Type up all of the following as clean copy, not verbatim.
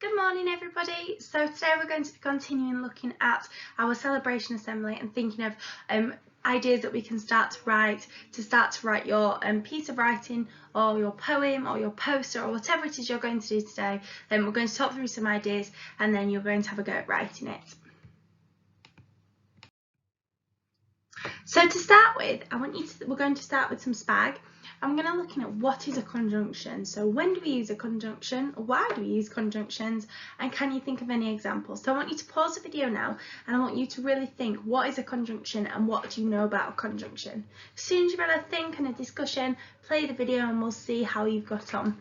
Good morning everybody. So today we're going to be continuing looking at our celebration assembly and thinking of ideas that we can start to write your piece of writing or your poem or your poster or whatever it is you're going to do today. Then we're going to talk through some ideas and then you're going to have a go at writing it. So to start with, we're going to start with some spag. I'm going to look at what is a conjunction. So when do we use a conjunction? Why do we use conjunctions? And can you think of any examples? So I want you to pause the video now and I want you to really think, what is a conjunction and what do you know about a conjunction? As soon as you've had a think and a discussion, play the video and we'll see how you've got on.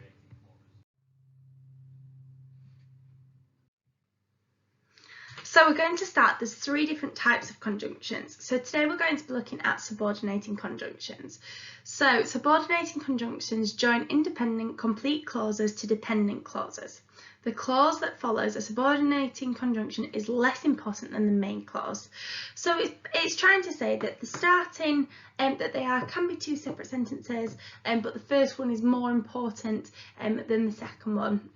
So we're going to start, there's three different types of conjunctions. So today we're going to be looking at subordinating conjunctions. So subordinating conjunctions join independent complete clauses to dependent clauses. The clause that follows a subordinating conjunction is less important than the main clause. So it's trying to say that the starting, that they can be two separate sentences, but the first one is more important than the second one.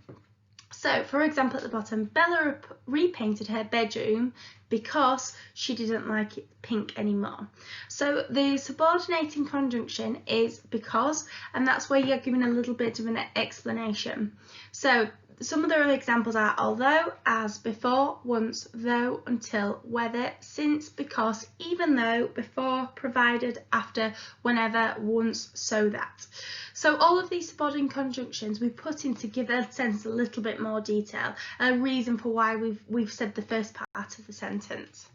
So, for example, at the bottom, Bella repainted her bedroom because she didn't like it pink anymore. So the subordinating conjunction is because, and that's where you're giving a little bit of an explanation. So some of the examples are although, as, before, once, though, until, whether, since, because, even though, before, provided, after, whenever, once, so that. So all of these subordinating conjunctions we put in to give a sentence a little bit more detail, a reason for why we've said the first part of the sentence.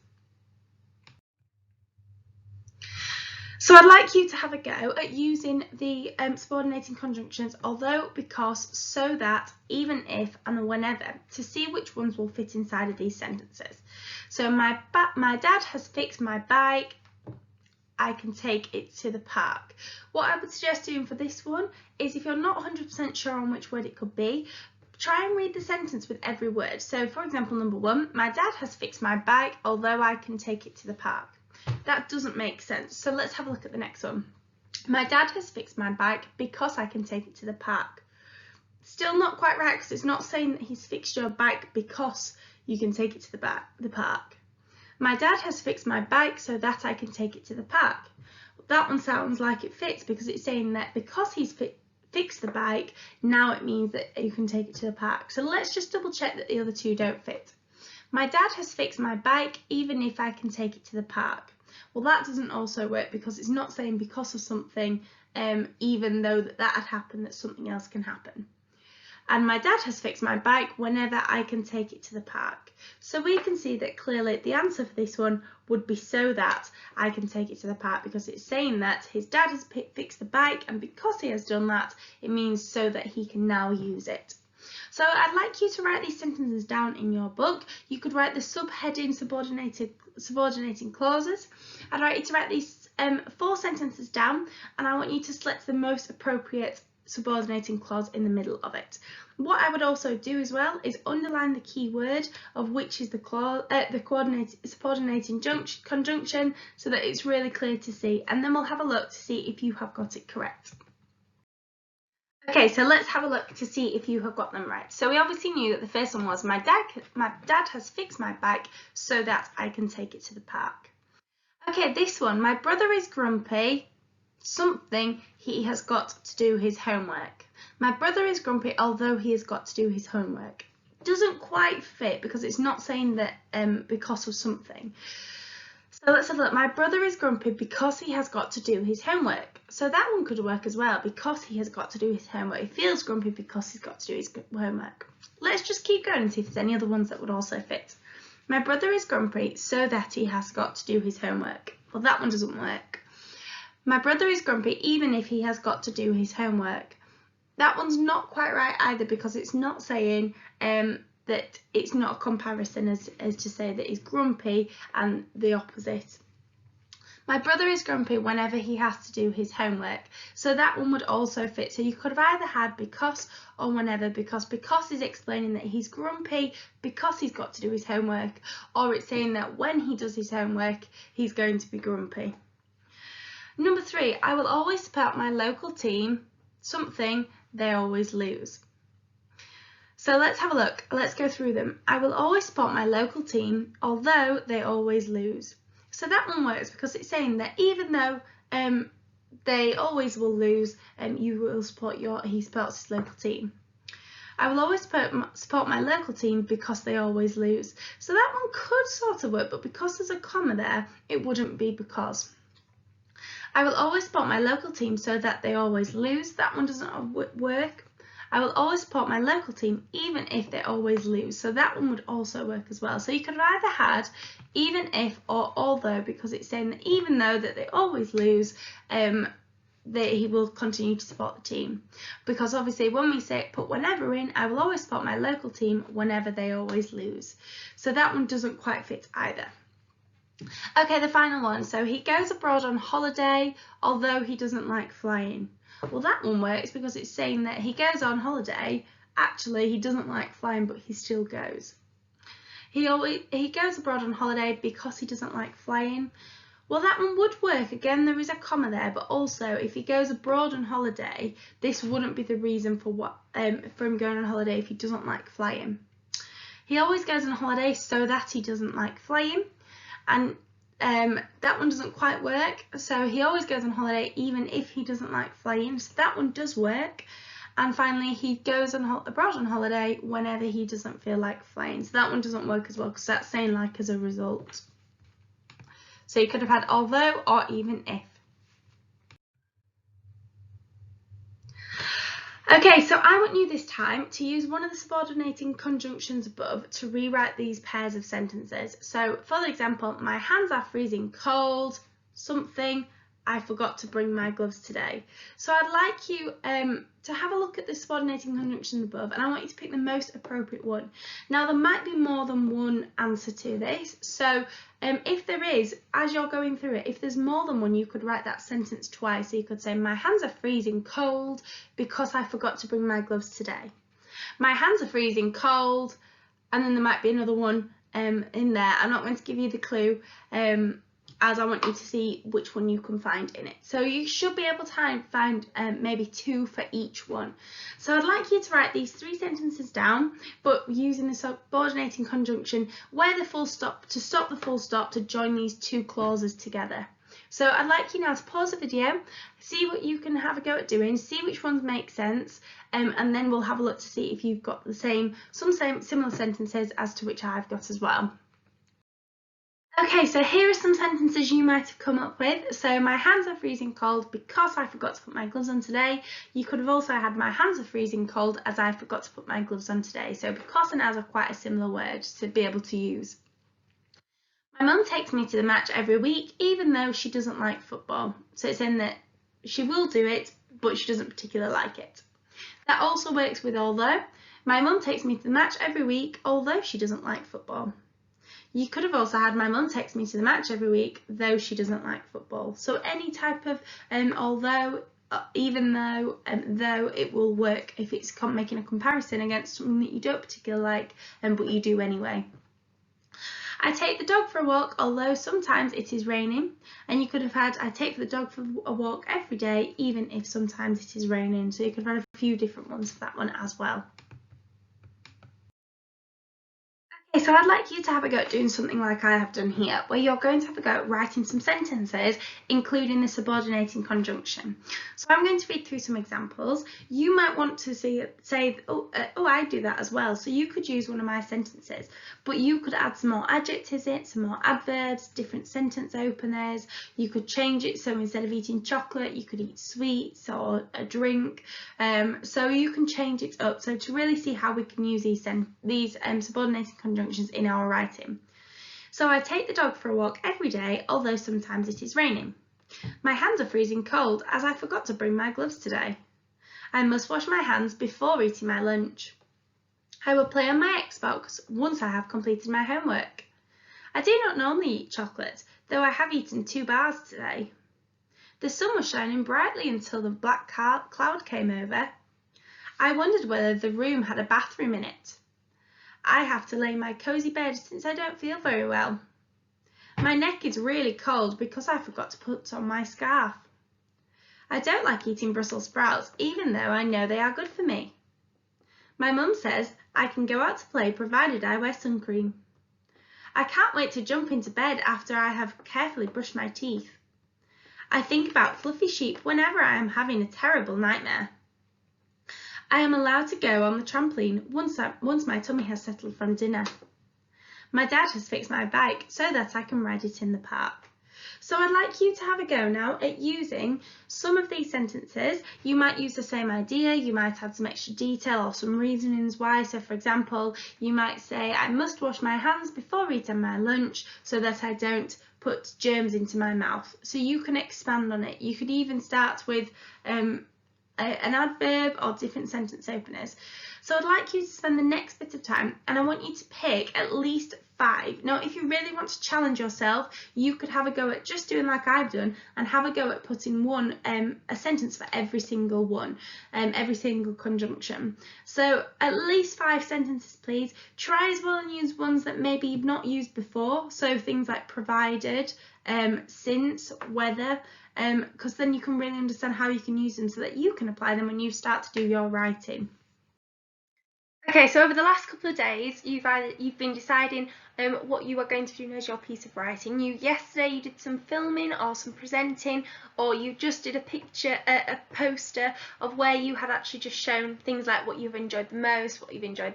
So I'd like you to have a go at using the subordinating conjunctions although, because, so that, even if and whenever to see which ones will fit inside of these sentences. So my dad has fixed my bike, I can take it to the park. What I would suggest doing for this one is if you're not 100% sure on which word it could be, try and read the sentence with every word. So for example, number one, my dad has fixed my bike although I can take it to the park. That doesn't make sense. So let's have a look at the next one. My dad has fixed my bike because I can take it to the park. Still not quite right because it's not saying that he's fixed your bike because you can take it to the park. My dad has fixed my bike so that I can take it to the park. That one sounds like it fits because it's saying that because he's fixed the bike, now it means that you can take it to the park. So let's just double check that the other two don't fit. My dad has fixed my bike even if I can take it to the park. Well, that doesn't also work because it's not saying because of something, even though that had happened, that something else can happen. And my dad has fixed my bike whenever I can take it to the park. So we can see that clearly the answer for this one would be so that I can take it to the park, because it's saying that his dad has fixed the bike, and because he has done that, it means so that he can now use it. So I'd like you to write these sentences down in your book. You could write the subheading subordinating clauses. I'd like you to write these 4 sentences down, and I want you to select the most appropriate subordinating clause in the middle of it. What I would also do as well is underline the key word of which is the subordinating conjunction, so that it's really clear to see, and then we'll have a look to see if you have got it correct. Okay, so let's have a look to see if you have got them right. So we obviously knew that the first one was my dad has fixed my bike so that I can take it to the park. Okay, this one, my brother is grumpy, something he has got to do his homework. My brother is grumpy although he has got to do his homework. Doesn't quite fit because it's not saying that because of something. So let's have a look. My brother is grumpy because he has got to do his homework. So that one could work as well, because he has got to do his homework. He feels grumpy because he's got to do his homework. Let's just keep going and see if there's any other ones that would also fit. My brother is grumpy so that he has got to do his homework. Well, that one doesn't work. My brother is grumpy even if he has got to do his homework. That one's not quite right either, because it's not saying that it's not a comparison as to say that he's grumpy and the opposite. My brother is grumpy whenever he has to do his homework. So that one would also fit. So you could have either had because or whenever, because is explaining that he's grumpy because he's got to do his homework, or it's saying that when he does his homework, he's going to be grumpy. Number 3, I will always support my local team, something they always lose. So let's have a look. Let's go through them. I will always support my local team, although they always lose. So that one works because it's saying that even though they always will lose, you will support he supports his local team. I will always support my local team because they always lose. So that one could sort of work, but because there's a comma there, it wouldn't be because. I will always support my local team so that they always lose. That one doesn't work. I will always support my local team even if they always lose. So that one would also work as well. So you could have either had even if or although, because it's saying that even though that they always lose, that he will continue to support the team. Because obviously when we say put whenever in, I will always support my local team whenever they always lose. So that one doesn't quite fit either. Okay, the final one. So he goes abroad on holiday, although he doesn't like flying. Well, that one works because it's saying that he goes on holiday. Actually, he doesn't like flying, but he still goes. He goes abroad on holiday because he doesn't like flying. Well, that one would work. Again, there is a comma there, but also if he goes abroad on holiday, this wouldn't be the reason for him going on holiday if he doesn't like flying. He always goes on holiday so that he doesn't like flying, and that one doesn't quite work. So he always goes on holiday even if he doesn't like flying. So that one does work. And finally, he goes abroad on holiday whenever he doesn't feel like flying. So that one doesn't work as well because that's saying like as a result. So you could have had although or even if. Okay, so I want you this time to use one of the subordinating conjunctions above to rewrite these pairs of sentences. So for example, my hands are freezing cold, something, I forgot to bring my gloves today. So I'd like you to have a look at the subordinating conjunctions above, and I want you to pick the most appropriate one. Now there might be more than one answer to this, so if there is, as you're going through it, if there's more than one, you could write that sentence twice. So you could say, my hands are freezing cold because I forgot to bring my gloves today. My hands are freezing cold, and then there might be another one in there. I'm not going to give you the clue, as I want you to see which one you can find in it. So you should be able to find maybe two for each one. So I'd like you to write these three sentences down, but using the subordinating conjunction where the full stop, to stop the full stop, to join these two clauses together. So I'd like you now to pause the video, see what you can have a go at doing, see which ones make sense, and then we'll have a look to see if you've got some similar sentences as to which I've got as well. Okay, so here are some sentences you might have come up with. So my hands are freezing cold because I forgot to put my gloves on today. You could have also had my hands are freezing cold as I forgot to put my gloves on today. So because and as are quite a similar word to be able to use. My mum takes me to the match every week even though she doesn't like football. So it's in that she will do it but she doesn't particularly like it. That also works with although. My mum takes me to the match every week although she doesn't like football. You could have also had my mum takes me to the match every week, though she doesn't like football. So any type of although, even though, though, it will work if it's making a comparison against something that you don't particularly like, but you do anyway. I take the dog for a walk, although sometimes it is raining. And you could have had, I take the dog for a walk every day, even if sometimes it is raining. So you could have had a few different ones for that one as well. So I'd like you to have a go at doing something like I have done here, where you're going to have a go at writing some sentences, including the subordinating conjunction. So I'm going to read through some examples. You might want to say, oh, I do that as well. So you could use one of my sentences, but you could add some more adjectives in, some more adverbs, different sentence openers. You could change it. So instead of eating chocolate, you could eat sweets or a drink. So you can change it up. So to really see how we can use these subordinating conjunctions in our writing. So I take the dog for a walk every day, although sometimes it is raining. My hands are freezing cold as I forgot to bring my gloves today. I must wash my hands before eating my lunch. I will play on my Xbox once I have completed my homework. I do not normally eat chocolate, though I have eaten 2 bars today. The sun was shining brightly until the black cloud came over. I wondered whether the room had a bathroom in it. I have to lay in my cosy bed since I don't feel very well. My neck is really cold because I forgot to put on my scarf. I don't like eating Brussels sprouts even though I know they are good for me. My mum says I can go out to play provided I wear sun cream. I can't wait to jump into bed after I have carefully brushed my teeth. I think about fluffy sheep whenever I am having a terrible nightmare. I am allowed to go on the trampoline once my tummy has settled from dinner. My dad has fixed my bike so that I can ride it in the park. So I'd like you to have a go now at using some of these sentences. You might use the same idea, you might add some extra detail or some reasonings why. So for example, you might say, I must wash my hands before eating my lunch so that I don't put germs into my mouth. So you can expand on it. You could even start with an adverb or different sentence openers. So I'd like you to spend the next bit of time and I want you to pick at least 5. Now, if you really want to challenge yourself, you could have a go at just doing like I've done and have a go at putting a sentence for every single one, every single conjunction. So at least 5 sentences, please. Try as well and use ones that maybe you've not used before. So things like provided, since, whether, because then you can really understand how you can use them so that you can apply them when you start to do your writing. Okay, so over the last couple of days, you've been deciding what you are going to do as your piece of writing. Yesterday you did some filming or some presenting, or you just did a poster of where you had actually just shown things like what you've enjoyed the most, what you've enjoyed,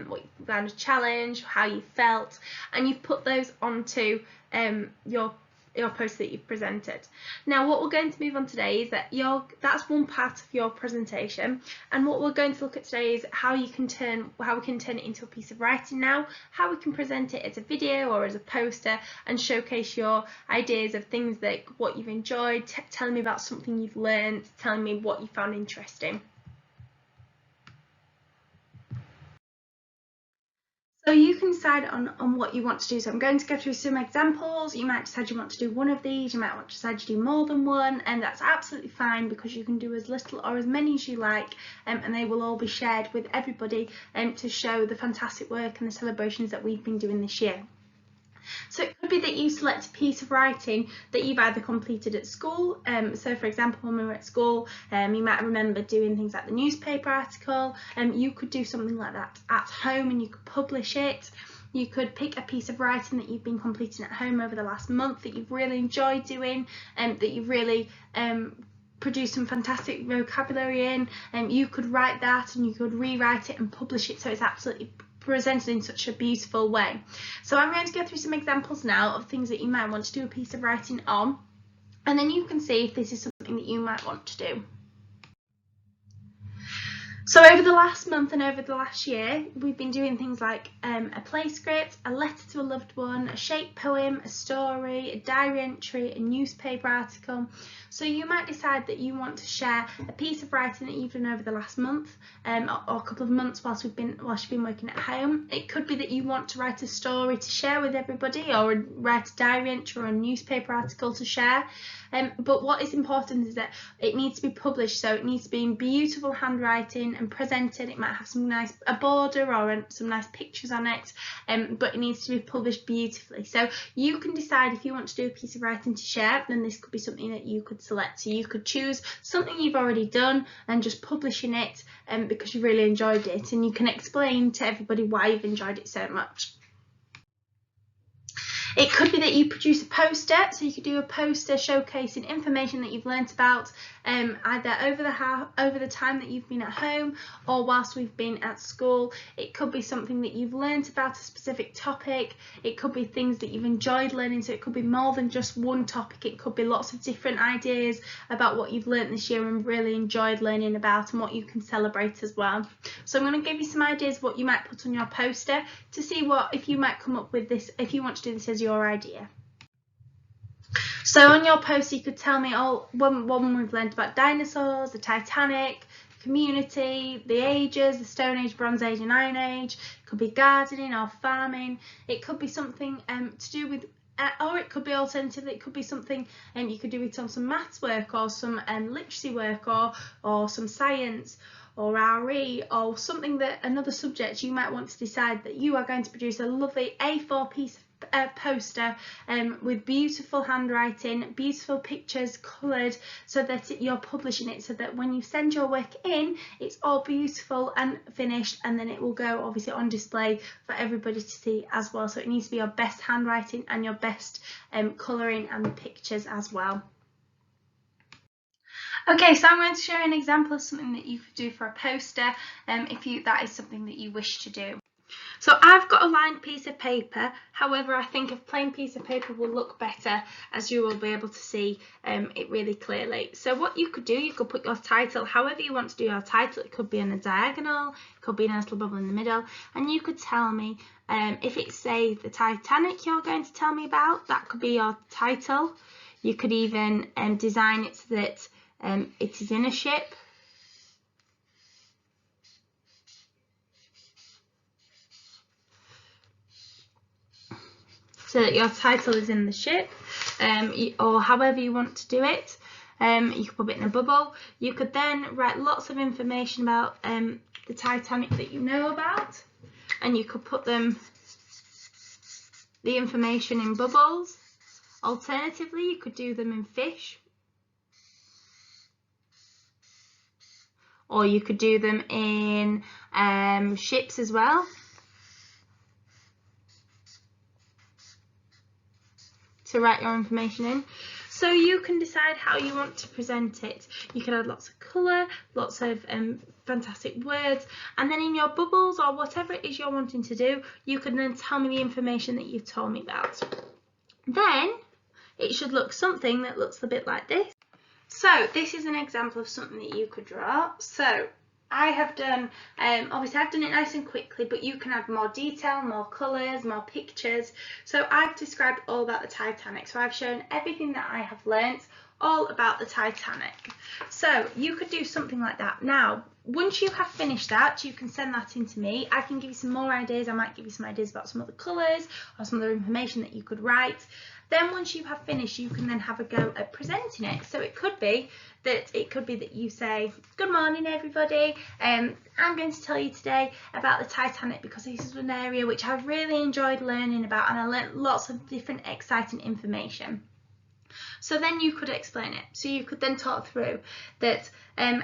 what you found a challenge, how you felt, and you've put those onto your post that you've presented. Now what we're going to move on today is that that's one part of your presentation, and what we're going to look at today is how we can turn it into a piece of writing now, how we can present it as a video or as a poster and showcase your ideas of things like what you've enjoyed, telling me about something you've learned, telling me what you found interesting. So you can decide on what you want to do. So I'm going to go through some examples. You might decide you want to do one of these, you might want to decide to do more than one, and that's absolutely fine because you can do as little or as many as you like, and they will all be shared with everybody to show the fantastic work and the celebrations that we've been doing this year. So it could be that you select a piece of writing that you've either completed at school. So for example, when we were at school, you might remember doing things like the newspaper article. You could do something like that at home and you could publish it. You could pick a piece of writing that you've been completing at home over the last month that you've really enjoyed doing, and that you've really produced some fantastic vocabulary in. You could write that and you could rewrite it and publish it so it's absolutely presented in such a beautiful way. So I'm going to go through some examples now of things that you might want to do a piece of writing on, and then you can see if this is something that you might want to do. So over the last month and over the last year, we've been doing things like a play script, a letter to a loved one, a shape poem, a story, a diary entry, a newspaper article. So you might decide that you want to share a piece of writing that you've done over the last month or a couple of months whilst you've been working at home. It could be that you want to write a story to share with everybody, or write a diary entry or a newspaper article to share. But what is important is that it needs to be published, so it needs to be in beautiful handwriting and presented. It might have a border or some nice pictures on it, but it needs to be published beautifully. So you can decide if you want to do a piece of writing to share, then this could be something that you could select. So you could choose something you've already done and just publishing it because you really enjoyed it, and you can explain to everybody why you've enjoyed it so much. It could be that you produce a poster, so you could do a poster showcasing information that you've learnt about either over the time that you've been at home or whilst we've been at school. It could be something that you've learnt about a specific topic. It could be things that you've enjoyed learning, so it could be more than just one topic. It could be lots of different ideas about what you've learnt this year and really enjoyed learning about, and what you can celebrate as well. So I'm going to give you some ideas of what you might put on your poster to see if you might come up with this, if you want to do this as your idea. So on your poster you could tell me one we've learned about dinosaurs, the Titanic, community, the ages, the Stone Age, Bronze Age and Iron Age. It could be gardening or farming. It could be something to do with or it could be alternatively, it could be something you could do it on some maths work or some literacy work or some science or RE, or something that another subject you might want to decide that you are going to produce a lovely A4 piece of poster with beautiful handwriting, beautiful pictures coloured, so that you're publishing it, so that when you send your work in, it's all beautiful and finished, and then it will go obviously on display for everybody to see as well. So it needs to be your best handwriting and your best colouring and the pictures as well. Okay, so I'm going to show you an example of something that you could do for a poster if that is something that you wish to do. So I've got a lined piece of paper, however I think a plain piece of paper will look better, as you will be able to see it really clearly. So what you could do, you could put your title, however you want to do your title. It could be on a diagonal, it could be in a little bubble in the middle, and you could tell me if it's, say, the Titanic you're going to tell me about, that could be your title. You could even design it so that it is in a ship. So that your title is in the ship, or however you want to do it. You could put it in a bubble. You could then write lots of information about the Titanic that you know about, and you could put the information in bubbles. Alternatively, you could do them in fish, or you could do them in ships as well. To write your information in. So you can decide how you want to present it. You can add lots of colour, lots of fantastic words, and then in your bubbles or whatever it is you're wanting to do, you can then tell me the information that you've told me about. Then it should look something that looks a bit like this. So this is an example of something that you could draw. So I have done, obviously I've done it nice and quickly, but you can add more detail, more colours, more pictures. So I've described all about the Titanic. So I've shown everything that I have learnt all about the Titanic. So you could do something like that. Now, once you have finished that, you can send that in to me. I can give you some more ideas. I might give you some ideas about some other colours or some other information that you could write. Then once you have finished, you can then have a go at presenting it. So it could be that you say, good morning everybody, I'm going to tell you today about the Titanic because this is an area which I've really enjoyed learning about, and I learnt lots of different exciting information. So then you could explain it. So you could then talk through that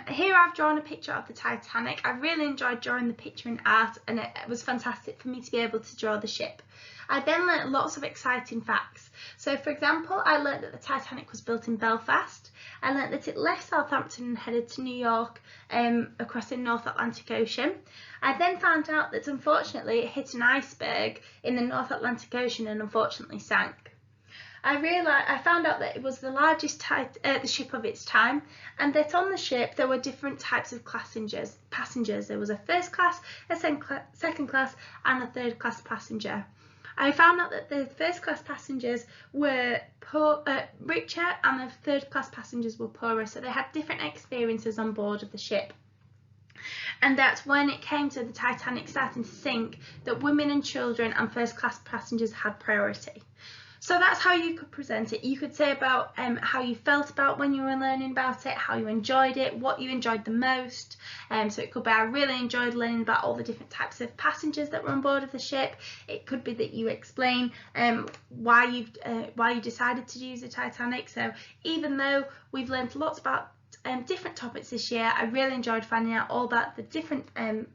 here I've drawn a picture of the Titanic. I really enjoyed drawing the picture in art, and it was fantastic for me to be able to draw the ship. I then learnt lots of exciting facts. So for example, I learnt that the Titanic was built in Belfast. I learnt that it left Southampton and headed to New York across the North Atlantic Ocean. I then found out that unfortunately it hit an iceberg in the North Atlantic Ocean and unfortunately sank. I found out that it was the largest the ship of its time, and that on the ship there were different types of passengers. There was a first class, a second class, and a third class passenger. I found out that the first class passengers were richer and the third class passengers were poorer, so they had different experiences on board of the ship. And that when it came to the Titanic starting to sink, that women and children and first class passengers had priority. So that's how you could present it. You could say about how you felt about when you were learning about it, how you enjoyed it, what you enjoyed the most. So it could be, I really enjoyed learning about all the different types of passengers that were on board of the ship. It could be that you explain why you decided to use the Titanic. So even though we've learned lots about different topics this year, I really enjoyed finding out all about the different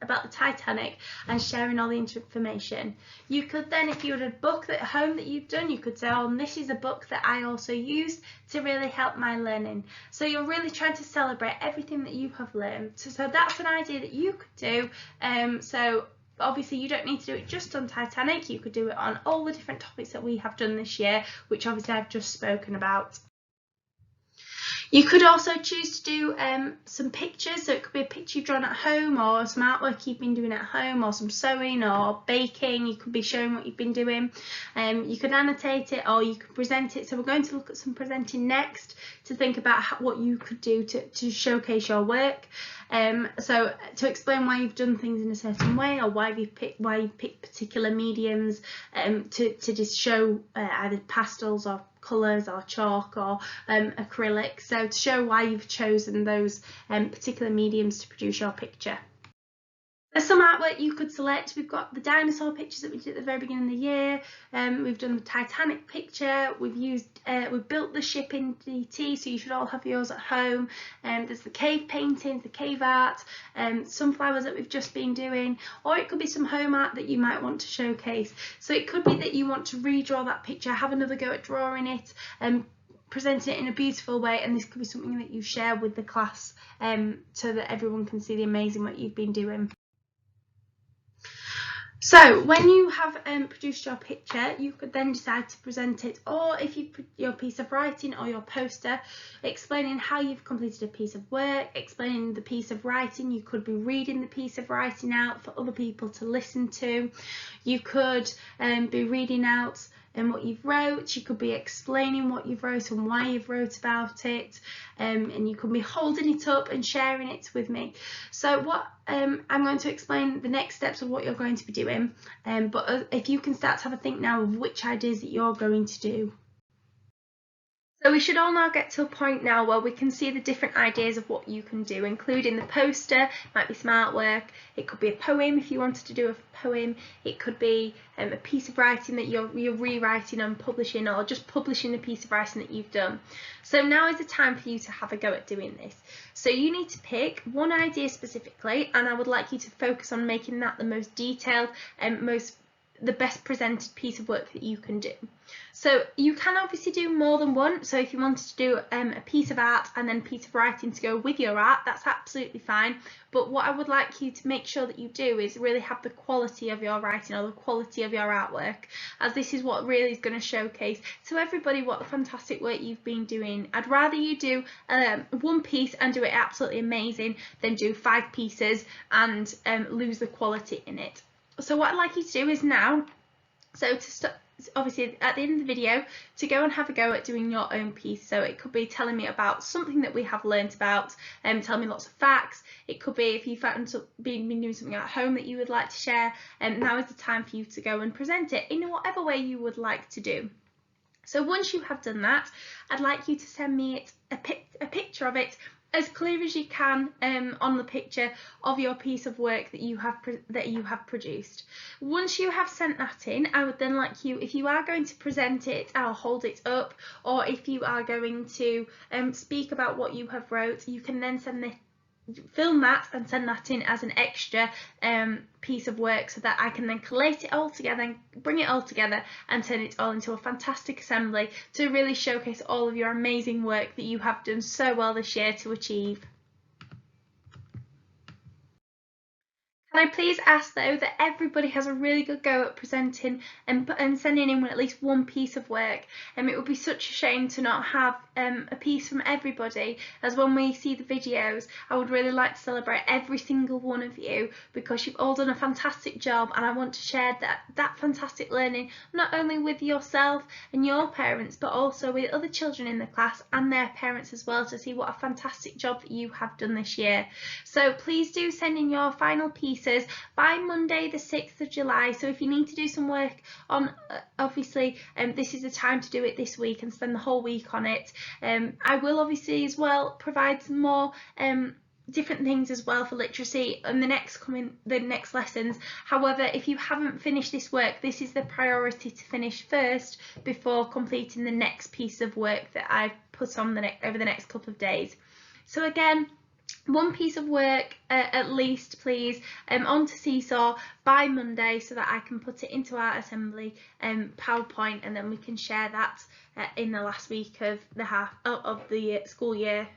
about the Titanic and sharing all the information. You could then, if you had a book at home that you've done, you could say, oh, and this is a book that I also used to really help my learning. So you're really trying to celebrate everything that you have learned. So that's an idea that you could do. So obviously you don't need to do it just on Titanic, you could do it on all the different topics that we have done this year, which obviously I've just spoken about. You could also choose to do some pictures, so it could be a picture you've drawn at home, or some artwork you've been doing at home, or some sewing or baking. You could be showing what you've been doing. You could annotate it, or you could present it. So we're going to look at some presenting next to think about what you could do to showcase your work. So to explain why you've done things in a certain way, or why you've picked particular mediums to just show either pastels or colours or chalk or acrylic, so to show why you've chosen those particular mediums to produce your picture. There's some artwork you could select. We've got the dinosaur pictures that we did at the very beginning of the year. We've done the Titanic picture. We've built the ship in DT, so you should all have yours at home. There's the cave paintings, the cave art, sunflowers that we've just been doing, or it could be some home art that you might want to showcase. So it could be that you want to redraw that picture, have another go at drawing it, presenting it in a beautiful way, and this could be something that you share with the class so that everyone can see the amazing work you've been doing. So when you have produced your picture, you could then decide to present it, or if you put your piece of writing or your poster, explaining how you've completed a piece of work, explaining the piece of writing. You could be reading the piece of writing out for other people to listen to. You could be reading out what you've wrote. You could be explaining what you've wrote and why you've wrote about it, and you could be holding it up and sharing it with me. So what I'm going to explain the next steps of what you're going to be doing, but if you can start to have a think now of which ideas that you're going to do. So we should all now get to a point now where we can see the different ideas of what you can do, including the poster. Might be some artwork, it could be a poem if you wanted to do a poem, it could be a piece of writing that you're rewriting and publishing, or just publishing a piece of writing that you've done. So now is the time for you to have a go at doing this. So you need to pick one idea specifically, and I would like you to focus on making that the most detailed and the best presented piece of work that you can do. So you can obviously do more than one. So if you wanted to do a piece of art and then a piece of writing to go with your art, that's absolutely fine. But what I would like you to make sure that you do is really have the quality of your writing or the quality of your artwork, as this is what really is going to showcase to everybody what the fantastic work you've been doing. I'd rather you do one piece and do it absolutely amazing than do 5 pieces and lose the quality in it. So what I'd like you to do is now, obviously at the end of the video, to go and have a go at doing your own piece. So it could be telling me about something that we have learnt about, tell me lots of facts. It could be if you found been doing something at home that you would like to share, and now is the time for you to go and present it in whatever way you would like to do. So once you have done that, I'd like you to send me a picture of it as clear as you can on the picture of your piece of work that you have produced. Once you have sent that in, I would then like you, if you are going to present it, I'll hold it up, or if you are going to speak about what you have wrote, you can then film that and send that in as an extra piece of work, so that I can then collate it all together and bring it all together and turn it all into a fantastic assembly to really showcase all of your amazing work that you have done so well this year to achieve. Can I please ask though that everybody has a really good go at presenting and sending in at least one piece of work, and it would be such a shame to not have a piece from everybody, as when we see the videos I would really like to celebrate every single one of you, because you've all done a fantastic job, and I want to share that fantastic learning not only with yourself and your parents, but also with other children in the class and their parents as well, to see what a fantastic job that you have done this year. So please do send in your final pieces by Monday the 6th of July. So if you need to do some work on, obviously this is the time to do it this week and spend the whole week on it. I will obviously as well provide some more different things as well for literacy in the next lessons. However, if you haven't finished this work, this is the priority to finish first before completing the next piece of work that I've put on over the next couple of days. So again, one piece of work at least, please, onto Seesaw by Monday, so that I can put it into our assembly PowerPoint, and then we can share that in the last week of the school year.